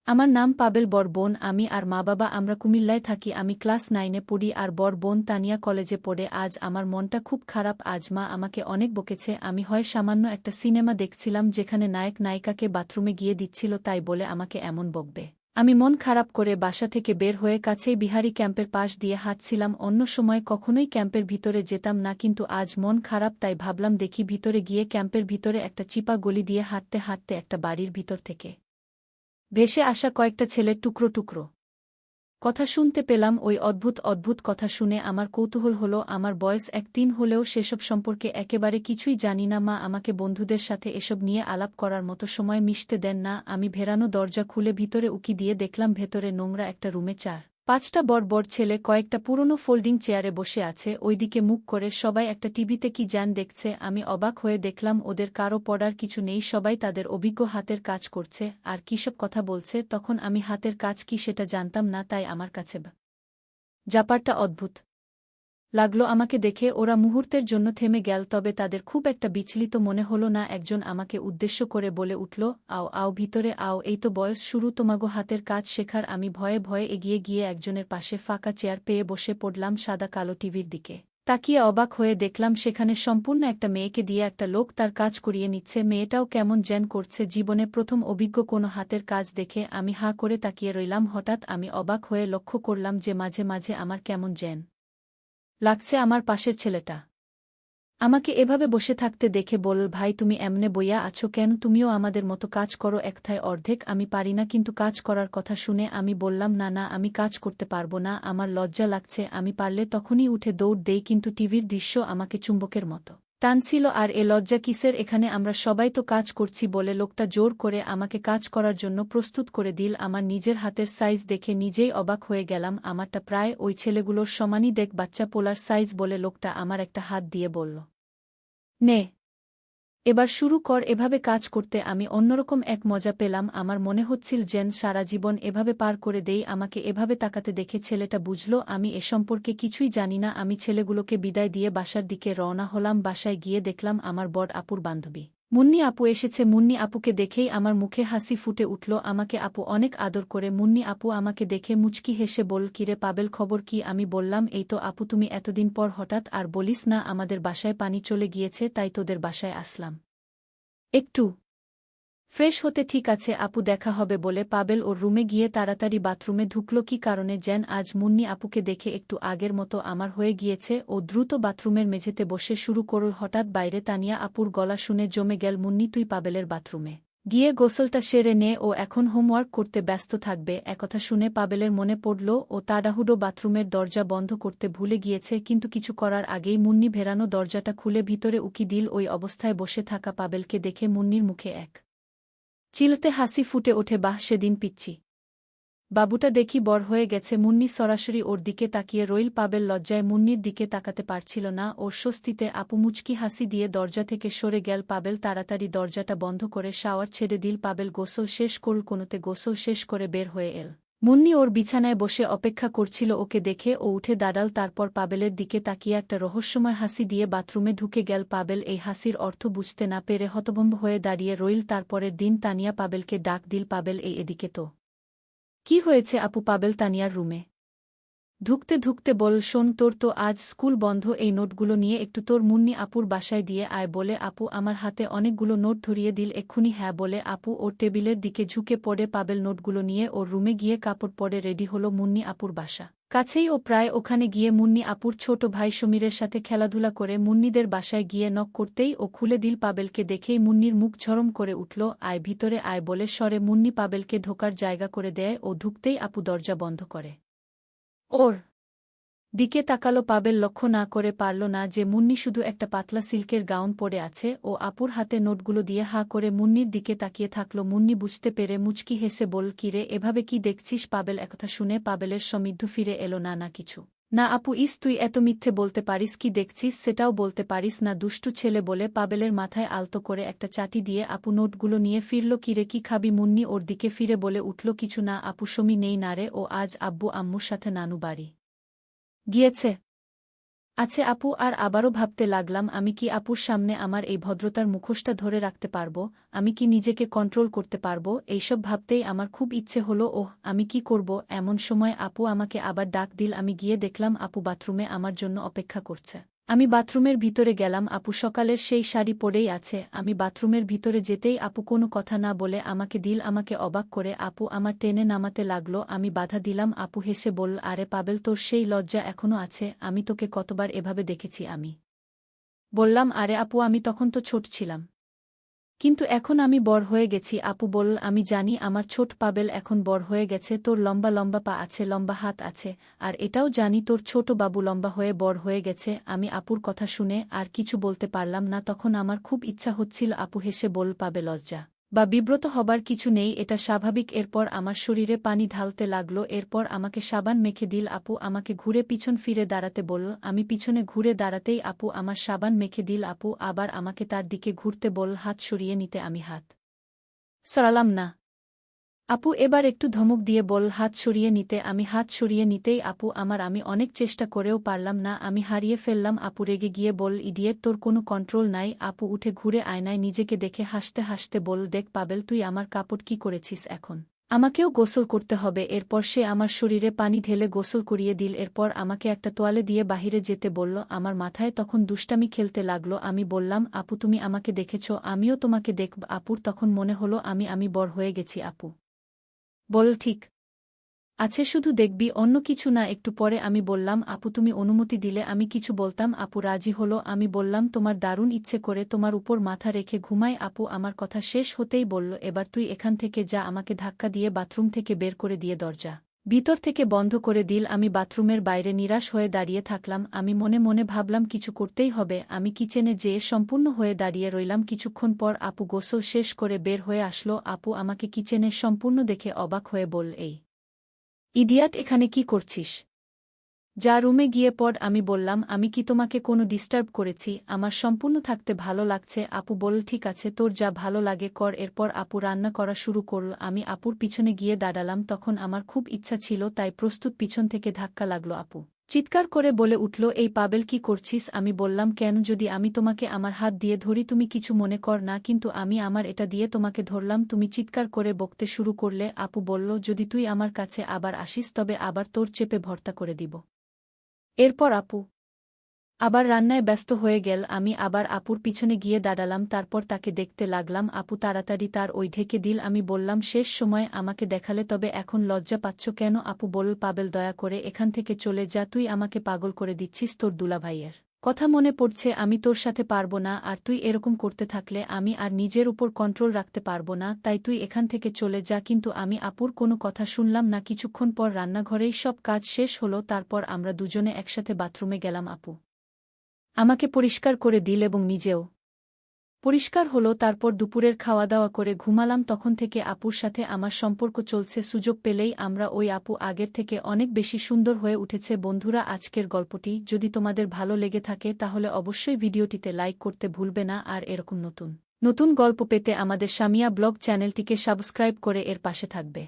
আমার নাম পাবেল, বড় বোন আমি আর মা-বাবা আমরা কুমিল্লায় থাকি। আমি ক্লাস 9-এ পড়ি আর বড় বোন তানিয়া কলেজে পড়ে। আজ আমার মনটা খুব খারাপ। আজ মা আমাকে অনেক বকেছে। আমি হয় সামান্য একটা সিনেমা দেখছিলাম যেখানে নায়ক নায়িকাকে বাথরুমে গিয়ে দিচ্ছিল তাই বলে আমাকে এমন বকবে। আমি মন খারাপ করে বাসা থেকে বের হয়ে কাছেই বিহারি ক্যাম্পের পাশ দিয়ে হাঁটছিলাম। অন্য সময় কখনোই ক্যাম্পের ভিতরে যেতাম না, কিন্তু আজ মন খারাপ তাই ভাবলাম দেখি ভিতরে গিয়ে। ক্যাম্পের ভিতরে একটা চিপা গলি দিয়ে হাঁটতে হাঁটতে একটা বাড়ির ভিতর থেকে ভেসে আসা কয়েকটা ছেলের টুকরো টুকরো কথা শুনতে পেলাম। ওই অদ্ভুত অদ্ভুত কথা শুনে আমার কৌতূহল হলো। আমার বয়স 1-3 হলেও সেসব সম্পর্কে একেবারে কিছুই জানি না। মা আমাকে বন্ধুদের সাথে এসব নিয়ে আলাপ করার মতো সময় মিশতে দেন না। আমি ভেরানো দরজা খুলে ভিতরে উকি দিয়ে দেখলাম ভেতরে নোংরা একটা রুমে 4-5টা বড় বড় ছেলে কয়েকটা পুরনো ফোল্ডিং চেয়ারে বসে আছে। ওইদিকে মুখ করে সবাই একটা টিভিতে কি যেন দেখছে। আমি অবাক হয়ে দেখলাম ওদের কারো পড়ার কিছু নেই, সবাই তাদের অভিজ্ঞ হাতের কাজ করছে। আর কিসব কথা বলছে তখন আমি হাতের কাজ কি সেটা জানতাম না, তাই আমার কাছে ব্যাপারটা অদ্ভুত লাগলো। আমাকে দেখে ওরা মুহূর্তের জন্য থেমে গেল, তবে তাদের খুব একটা বিচলিত মনে হলো না। একজন আমাকে উদ্দেশ্য করে বলে উঠল, আও আও ভিতরে আও, এই তো বয়স শুরু তোমাগো হাতের কাজ শেখার। আমি ভয়ে ভয়ে এগিয়ে গিয়ে একজনের পাশে ফাঁকা চেয়ার পেয়ে বসে পড়লাম। সাদা কালো টিভির দিকে তাকিয়ে অবাক হয়ে দেখলাম সেখানে সম্পূর্ণ একটা মেয়েকে দিয়ে একটা লোক তার কাজ করিয়ে নিচ্ছে। মেয়েটাও কেমন যেন করছে। জীবনে প্রথম অভিজ্ঞ কোনো হাতের কাজ দেখে আমি হাঁ করে তাকিয়ে রইলাম। হঠাৎ আমি অবাক হয়ে লক্ষ্য করলাম যে মাঝে মাঝে আমার কেমন যেন লাগছে আমার পাশের ছেলেটা আমাকে এভাবে বসে থাকতে দেখে বলল, ভাই তুমি এমনে বইয়া আছো কেন? তুমিও আমাদের মতো কাজ করো। একথায় অর্ধেক আমি পারি না, কিন্তু কাজ করার কথা শুনে আমি বললাম, না না আমি কাজ করতে পারবো না, আমার লজ্জা লাগছে। আমি পারলে তখনই উঠে দৌড় দেই, কিন্তু টিভির দৃশ্য আমাকে চুম্বকের মতো টানছিল। আর এ লজ্জা কিসের? এখানে আমরা সবাই তো কাজ করছি বলে লোকটা জোর করে আমাকে কাজ করার জন্য প্রস্তুত করে দিল। আমার নিজের হাতের সাইজ দেখে নিজেই অবাক হয়ে গেলাম। আমারটা প্রায় ওই ছেলেগুলোর সমানই দেখ, বাচ্চা পোলার সাইজ বলে লোকটা আমার একটা হাত দিয়ে বলল, নে এবার শুরু কর। এভাবে কাজ করতে আমি অন্যরকম এক মজা পেলাম। আমার মনে হচ্ছিল যেন সারা জীবন এভাবে পার করে দেই। আমাকে এভাবে তাকাতে দেখে ছেলেটা বুঝল আমি এ সম্পর্কে কিছুই জানি না। আমি ছেলেগুলোকে বিদায় দিয়ে বাসার দিকে রওনা হলাম। বাসায় গিয়ে দেখলাম আমার বড় আপুর বান্ধবী মুন্নি আপু এসেছে। মুন্নি আপুকে দেখেই আমার মুখে হাসি ফুটে উঠল। আমাকে আপু অনেক আদর করে। মুন্নি আপু আমাকে দেখে মুচকি হেসে বলল, কিরে পাবেল খবর কি? আমি বললাম, এই তো আপু, তুমি এতদিন পর হঠাৎ। আর বলিস না, আমাদের বাসায় পানি চলে গিয়েছে তাই তোদের বাসায় আসলাম একটু ফ্রেশ হতে। ঠিক আছে আপু, দেখা হবে বলে পাবেল ওর রুমে গিয়ে তাড়াতাড়ি বাথরুমে ঢুকল। কি কারণে যেন আজ মুন্নি আপুকে দেখে একটু আগের মতো আমার হয়ে গিয়েছে। ও দ্রুত বাথরুমের মেঝেতে বসে শুরু করল। হঠাৎ বাইরে তানিয়া আপুর গলা শুনে জমে গেল, মুন্নি তুই পাবেলের বাথরুমে গিয়ে গোসলটা সেরে নে, ও এখন হোমওয়ার্ক করতে ব্যস্ত থাকবে। একথা শুনে পাবেলের মনে পড়ল ও তাড়াহুড়ো বাথরুমের দরজা বন্ধ করতে ভুলে গিয়েছে। কিন্তু কিছু করার আগেই মুন্নি ভেরানো দরজাটা খুলে ভিতরে উকি দিল। ওই অবস্থায় বসে থাকা পাবেলকে দেখে মুন্নির মুখে এক চিলতে হাসি ফুটে ওঠে। বাহ, সেদিন পিচ্চি বাবুটা দেখি বড় হয়ে গেছে। মুন্নি সরাসরি ওর দিকে তাকিয়ে রইল। পাবেল লজ্জায় মুন্নির দিকে তাকাতে পারছিল না। ওর স্বস্তিতে আপু মুচকি হাসি দিয়ে দরজা থেকে সরে গেল। পাবেল তাড়াতাড়ি দরজাটা বন্ধ করে শাওয়ার ছেড়ে দিল। পাবেল গোসল শেষ করল। কোনোতে গোসল শেষ করে বের হয়ে এল। মুন্নি ওর বিছানায় বসে অপেক্ষা করছিল ওকে দেখে। ও উঠে দাঁড়াল, তারপর পাবেলের দিকে তাকিয়ে একটা রহস্যময় হাসি দিয়ে বাথরুমে ঢুকে গেল। পাবেল এই হাসির অর্থ বুঝতে না পেরে হতভম্ব হয়ে দাঁড়িয়ে রইল। তারপরের দিন তানিয়া পাবেলকে ডাক দিল, পাবেল এই এদিকে তো। কি হয়েছে আপু? পাবেল তানিয়ার রুমে ঢুকতে ঢুকতে বল, শোন তোর তো আজ স্কুল বন্ধ, এই নোটগুলো নিয়ে একটু তোর মুন্নি আপুর বাসায় দিয়ে আয়। বলে আপু আমার হাতে অনেকগুলো নোট ধরিয়ে দিল। এক্ষুনি হ্যাঁ বলে আপু ওর টেবিলের দিকে ঝুঁকে পড়ে। পাবেল নোটগুলো নিয়ে ওর রুমে গিয়ে কাপড় পরে রেডি হলো। মুন্নি আপুর বাসা কাছেই, ও প্রায় ওখানে গিয়ে মুন্নি আপুর ছোট ভাই সমীরের সাথে খেলাধুলা করে মুন্নিদের বাসায় গিয়ে নক করতেই ও খুলে দিল। পাবেলকে দেখেই মুন্নির মুখ ঝরম করে উঠল। আয় ভিতরে আয় বলে স্বরে মুন্নি পাবেলকে ঢোকার জায়গা করে দেয়। ও ঢুকতেই আপু দরজা বন্ধ করে ওর দিকে তাকালো। পাবেল লক্ষ্য না করে পারল না যে মুন্নি শুধু একটা পাতলা সিল্কের গাউন পরে আছে। ও আপুর হাতে নোটগুলো দিয়ে হাঁ করে মুন্নির দিকে তাকিয়ে থাকল। মুন্নি বুঝতে পেরে মুচকি হেসে বল, কিরে এভাবে কি দেখছিস? পাবেল একথা শুনে পাবেলের সমৃদ্ধ ফিরে এলো। না না কিছু না আপু। ইস তুই এত মিথ্যে বলতে পারিস? কি দেখছিস সেটাও বলতে পারিস না, দুষ্টু ছেলে বলে পাবেলের মাথায় আলতো করে একটা চাটি দিয়ে আপু নোটগুলো নিয়ে ফিরল। কিরে কি খাবি? মুন্নি ওর দিকে ফিরে বলে উঠল, কিছু না আপু, সমী নেই না রে, ও আজ আব্বু আম্মুর সাথে নানু বাড়ি গিয়েছে। আছে আপু আর আবারও ভাবতে লাগলাম আমি কি আপুর সামনে আমার এই ভদ্রতার মুখোশটা ধরে রাখতে পারব, আমি কি নিজেকে কন্ট্রোল করতে পারব, এইসব ভাবতেই আমার খুব ইচ্ছে হলো ওহ আমি কি করব। এমন সময় আপু আমাকে আবার ডাক দিল, আমি গিয়ে দেখলাম আপু বাথরুমে আমার জন্য অপেক্ষা করছে। আমি বাথরুমের ভিতরে গেলাম, আপু সকালের সেই শাড়ি পরেই আছে। আমি বাথরুমের ভিতরে যেতেই আপু কোনো কথা না বলে আমাকে দিল, আমাকে অবাক করে আপু আমার টেনে নামাতে লাগলো। আমি বাধা দিলাম, আপু হেসে বলল, আরে পাবেল তোর সেই লজ্জা এখনো আছে, আমি তোকে কতবার এভাবে দেখেছি। আমি বললাম, আরে আপু আমি তখন তো ছোট ছিলাম, কিন্তু এখন আমি বড় হয়ে গেছি। আপু বলল, আমি জানি আমার ছোট পাবেল এখন বড় হয়ে গেছে, তোর লম্বা লম্বা পা আছে, লম্বা হাত আছে, আর এটাও জানি তোর ছোট বাবু লম্বা হয়ে বড় হয়ে গেছে। আমি আপুর কথা শুনে আর কিছু বলতে পারলাম না, তখন আমার খুব ইচ্ছা হচ্ছিল আপু হেসে বল পাবে লজ্জা বা বিব্রত হবার কিছু নেই, এটা স্বাভাবিক। এরপর আমার শরীরে পানি ঢালতে লাগলো, এরপর আমাকে সাবান মেখে দিল। আপু আমাকে ঘুরে পিছন ফিরে দাঁড়াতে বলল, আমি পিছনে ঘুরে দাঁড়াতেই আপু আমার সাবান মেখে দিল। আপু আবার আমাকে তার দিকে ঘুরতে বলল, হাত সরিয়ে নিতে। আমি হাত সরালাম না। আপু এবার একটু ধমক দিয়ে বল, হাত সরিয়ে নিতে। আমি হাত সরিয়ে নিতেই আপু আমি অনেক চেষ্টা করেও পারলাম না, আমি হারিয়ে ফেললাম। আপু রেগে গিয়ে বল, ইডিয়েট তোর কোনো কন্ট্রোল নাই। আপু উঠে ঘুরে আয়নায় নিজেকে দেখে হাসতে হাসতে বল, দেখ পাবেল তুই আমার কাপড় কি করেছিস, এখন আমাকেও গোসল করতে হবে। এরপর সে আমার শরীরে পানি ঢেলে গোসল করিয়ে দিল, এরপর আমাকে একটা তোয়ালে দিয়ে বাহিরে যেতে বলল। আমার মাথায় তখন দুষ্টামি খেলতে লাগলো। আমি বললাম, আপু তুমি আমাকে দেখেছ, আমিও তোমাকে দেখব। আপুর তখন মনে হলো আমি বড় হয়ে গেছি। আপু বল, ঠিক আছে, শুধু দেখবি, অন্য কিছু না। একটু পরে আমি বললাম, আপু তুমি অনুমতি দিলে আমি কিছু বলতাম। আপু রাজি হলো। আমি বললাম, তোমার দারুণ ইচ্ছে করে তোমার উপর মাথা রেখে ঘুমাই। আপু আমার কথা শেষ হতেই বলল, এবার তুই এখান থেকে যা। আমাকে ধাক্কা দিয়ে বাথরুম থেকে বের করে দিয়ে দরজা ভিতর থেকে বন্ধ করে দিল। আমি বাথরুমের বাইরে নিরাশ হয়ে দাঁড়িয়ে থাকলাম। আমি মনে মনে ভাবলাম কিছু করতেই হবে। আমি কিচেনে যেয়ে সম্পূর্ণ হয়ে দাঁড়িয়ে রইলাম। কিছুক্ষণ পর আপু গোসল শেষ করে বের হয়ে আসলো। আপু আমাকে কিচেনে সম্পূর্ণ দেখে অবাক হয়ে বল, এই ইডিয়াট এখানে কি করছিস? যা রুমে গিয়ে পড়। আমি বললাম, আমি কি তোমাকে কোনো ডিস্টার্ব করেছি? আমার সম্পূর্ণ থাকতে ভালো লাগছে। আপু বলল, ঠিক আছে তোর যা ভালো লাগে কর। এরপর আপু রান্না করা শুরু করল। আমি আপুর পিছনে গিয়ে দাঁড়ালাম, তখন আমার খুব ইচ্ছা ছিল তাই প্রস্তুত। পিছন থেকে ধাক্কা লাগলো। আপু চিৎকার করে বলে উঠল, এই পাবেল কি করছিস? আমি বললাম, কেন, যদি আমি তোমাকে আমার হাত দিয়ে ধরি তুমি কিছু মনে কর না, কিন্তু আমি আমার এটা দিয়ে তোমাকে ধরলাম, তুমি চিৎকার করে বকতে শুরু করলে। আপু বলল, যদি তুই আমার কাছে আবার আসিস তবে আবার তোর চেপে ভর্তা করে দিব। এরপর আপু আবার রান্নায় ব্যস্ত হয়ে গেল। আমি আবার আপুর পিছনে গিয়ে দাঁড়ালাম, তারপর তাকে দেখতে লাগলাম। আপু তাড়াতাড়ি তার ওই ঢেকে দিল। আমি বললাম, শেষ সময় আমাকে দেখালে, তবে এখন লজ্জা পাচ্ছ কেন? আপু বলল, পাবেল দয়া করে এখান থেকে চলে যা, তুই আমাকে পাগল করে দিচ্ছিস, তোর দুলাভাইয়ের কথা মনে পড়ছে, আমি তোর সাথে পারব না, আর তুই এরকম করতে থাকলে আমি আর নিজের উপর কন্ট্রোল রাখতে পারব না, তাই তুই এখান থেকে চলে যা। কিন্তু আমি আপুর কোনো কথা শুনলাম না। কিছুক্ষণ পর রান্নাঘরেই সব কাজ শেষ হলো, তারপর আমরা দুজনে একসাথে বাথরুমে গেলাম। আপু আমাকে পরিষ্কার করে দিল এবং নিজেও পরিষ্কার হলো। তারপর দুপুরের খাওয়া দাওয়া করে ঘুমালাম। তখন থেকে আপুর সাথে আমার সম্পর্ক চলছে, সুযোগ পেলেই আমরা ওই আপু আগের থেকে অনেক বেশি সুন্দর হয়ে উঠেছে। বন্ধুরা, আজকের গল্পটি যদি তোমাদের ভালো লেগে থাকে তাহলে অবশ্যই ভিডিওটিতে লাইক করতে ভুলবে না, আর এরকম নতুন নতুন গল্প পেতে আমাদের সামিয়া ব্লগ চ্যানেলটিকে সাবস্ক্রাইব করে এর পাশে থাকবে।